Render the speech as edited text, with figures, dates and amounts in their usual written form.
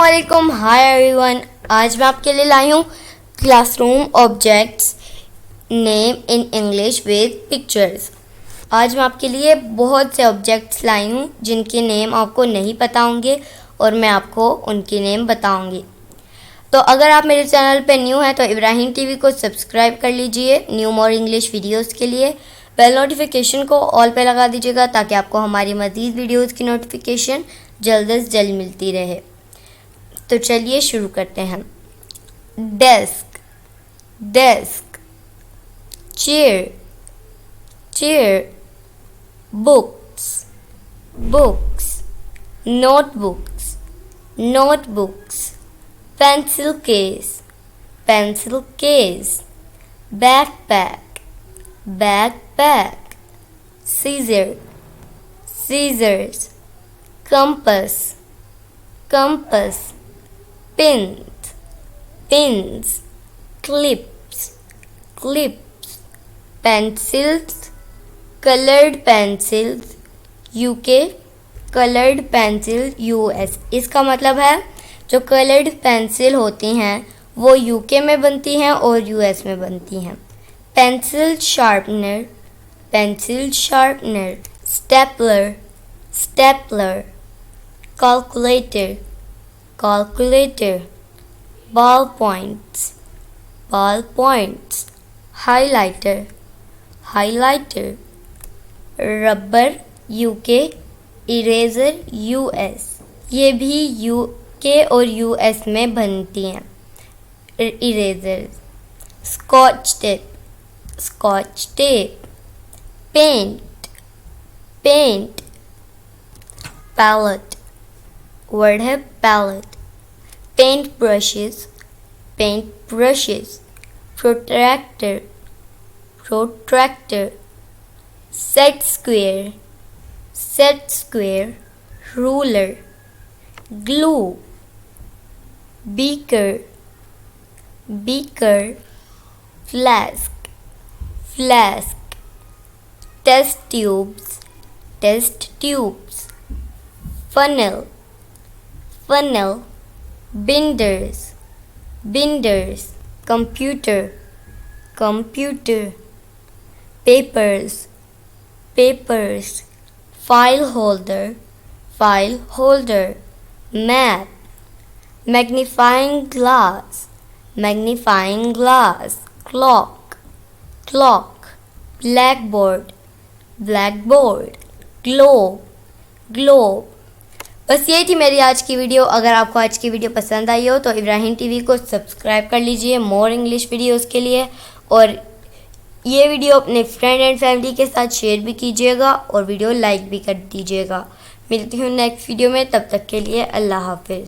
अस्सलामुअलैकुम, hi everyone. आज मैं आपके लिए लाई हूँ classroom objects name in English with pictures. आज मैं आपके लिए बहुत से ऑब्जेक्ट्स लाई हूँ जिनके नेम आपको नहीं पता होंगे और मैं आपको उनके नेम बताऊँगी। तो अगर आप मेरे चैनल पे न्यू हैं तो इब्राहिम टीवी को सब्सक्राइब कर लीजिए न्यू मोर इंग्लिश वीडियोस के लिए। बेल नोटिफिकेशन को ऑल पे लगा दीजिएगा ताकि आपको हमारी मज़ीद वीडियोस की नोटिफिकेशन जल्द से जल्द मिलती रहे। तो चलिए शुरू करते हैं। Desk, desk, chair, chair, books, books, notebooks, notebooks, pencil case, pencil case, backpack, backpack, scissor, scissors, compass, compass, pins, pins, clips, clips, pencils, colored pencils, UK, colored pencil US। इसका मतलब है जो कलर्ड पेंसिल होती हैं वो UK में बनती हैं और यूएस में बनती हैं। Pencil sharpener, pencil sharpener, stapler, stapler, calculator, calculator, ball points, ball points, highlighter, highlighter, rubber UK, eraser US. ये भी यूके और यूएस में बनती हैं। Eraser, Scotch tape, Scotch tape, paint, paint, palette, word है palette, paint brushes, paint brushes, protractor, protractor, set square, set square, ruler, glue, beaker, beaker, flask, flask, test tubes, test tubes, funnel, funnel, binders, binders, computer, computer, papers, papers, file holder, file holder, map, magnifying glass, magnifying glass, clock, clock, blackboard, blackboard, globe, globe। बस यही थी मेरी आज की video. अगर आपको आज की वीडियो पसंद आई हो तो इब्राहिम टीवी को सब्सक्राइब कर लीजिए मोर इंग्लिश वीडियोस के लिए, और ये वीडियो अपने फ्रेंड एंड फैमिली के साथ शेयर भी कीजिएगा और वीडियो लाइक भी कर दीजिएगा। मिलती हूँ नेक्स्ट वीडियो में, तब तक के लिए अल्लाह हाफिज़।